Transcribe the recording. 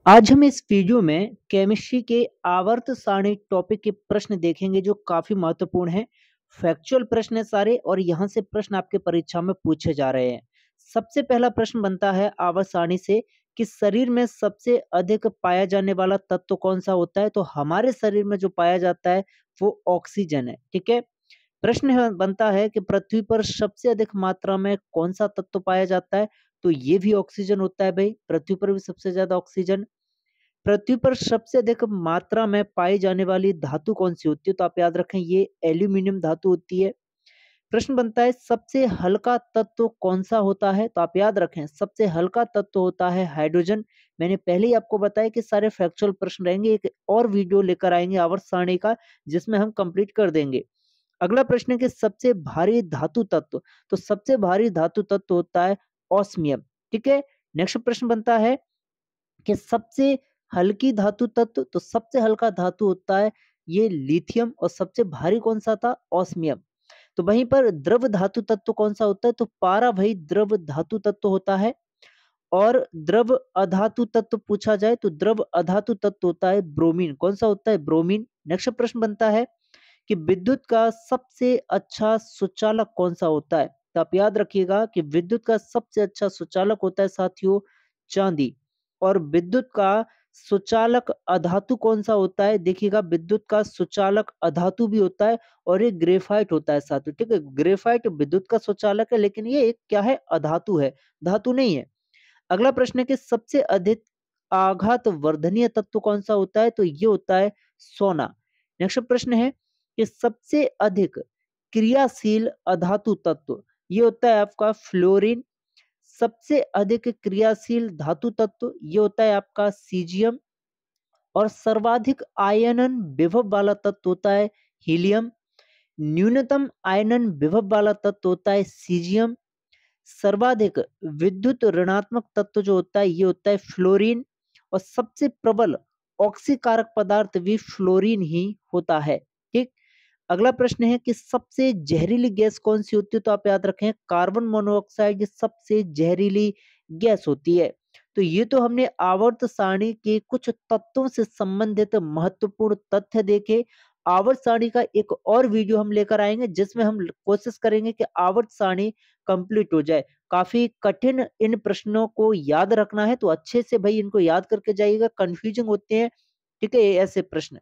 आज हम इस वीडियो में केमिस्ट्री के आवर्त सारणी टॉपिक के प्रश्न देखेंगे जो काफी महत्वपूर्ण है। फैक्चुअल प्रश्न है सारे और यहाँ से प्रश्न आपके परीक्षा में पूछे जा रहे हैं। सबसे पहला प्रश्न बनता है आवर्त सारणी से कि शरीर में सबसे अधिक पाया जाने वाला तत्व कौन सा होता है। तो हमारे शरीर में जो पाया जाता है वो ऑक्सीजन है। ठीक है। बनता है कि पृथ्वी पर सबसे अधिक मात्रा में कौन सा तत्व पाया जाता है। तो ये भी ऑक्सीजन होता है भाई, पृथ्वी पर भी सबसे ज्यादा ऑक्सीजन। पृथ्वी पर सबसे अधिक मात्रा में पाई जाने वाली धातु कौन सी होती है। तो आप याद रखें ये एल्यूमिनियम धातु होती है। प्रश्न बनता है सबसे हल्का तत्व कौन सा होता है। तो आप याद रखें सबसे हल्का तत्व होता है हाइड्रोजन। मैंने पहले ही आपको बताया कि सारे फैक्चुअल प्रश्न रहेंगे, एक और वीडियो लेकर आएंगे आवर्त सारणी का जिसमें हम कंप्लीट कर देंगे। अगला प्रश्न है कि सबसे भारी धातु तत्व। तो सबसे भारी धातु तत्व होता है ऑस्मियम। ठीक है। नेक्स्ट प्रश्न बनता है कि सबसे हल्की धातु तत्व। तो सबसे हल्का धातु होता है ये लिथियम और सबसे भारी कौन सा था, ऑस्मियम। तो वहीं पर द्रव धातु तत्व कौन सा होता है। तो पारा वही द्रव धातु तत्व होता है। और द्रव अधातु तत्व पूछा जाए तो द्रव अधातु तत्व होता है ब्रोमीन। कौन सा होता है, ब्रोमीन। नेक्स्ट प्रश्न बनता है कि विद्युत का सबसे अच्छा सुचालक कौन सा होता है। तो आप याद रखिएगा कि विद्युत का सबसे अच्छा सुचालक होता है साथियों चांदी। और विद्युत का सुचालक अधातु कौन सा होता है, देखिएगा विद्युत का सुचालक अधातु भी होता है और एक ग्रेफाइट होता है साथियों। ठीक है, ग्रेफाइट विद्युत का सुचालक है लेकिन ये एक क्या है, अधातु है, धातु नहीं है। अगला प्रश्न है कि सबसे अधिक आघात वर्धनीय तत्व कौन सा होता है। तो ये होता है सोना। नेक्स्ट प्रश्न है कि सबसे अधिक क्रियाशील अधातु तत्व, ये होता है आपका फ्लोरीन। सबसे अधिक क्रियाशील धातु तत्व ये होता है आपका सीजियम। और सर्वाधिक आयनन विभव वाला तत्व होता है हीलियम। न्यूनतम आयनन विभव वाला तत्व होता है सीजियम। सर्वाधिक विद्युत ऋणात्मक तत्व जो होता है ये होता है फ्लोरीन। और सबसे प्रबल ऑक्सीकारक पदार्थ भी फ्लोरीन ही होता है। ठीक। अगला प्रश्न है कि सबसे जहरीली गैस कौन सी होती है। तो आप याद रखें कार्बन मोनोऑक्साइड सबसे जहरीली गैस होती है। तो ये तो हमने आवर्त सारणी के कुछ तत्वों से संबंधित महत्वपूर्ण तथ्य देखे। आवर्त सारणी का एक और वीडियो हम लेकर आएंगे जिसमें हम कोशिश करेंगे कि आवर्त सारणी कंप्लीट हो जाए। काफी कठिन इन प्रश्नों को याद रखना है तो अच्छे से भाई इनको याद करके जाइएगा, कंफ्यूजिंग होते हैं। ठीक है, ये ऐसे प्रश्न।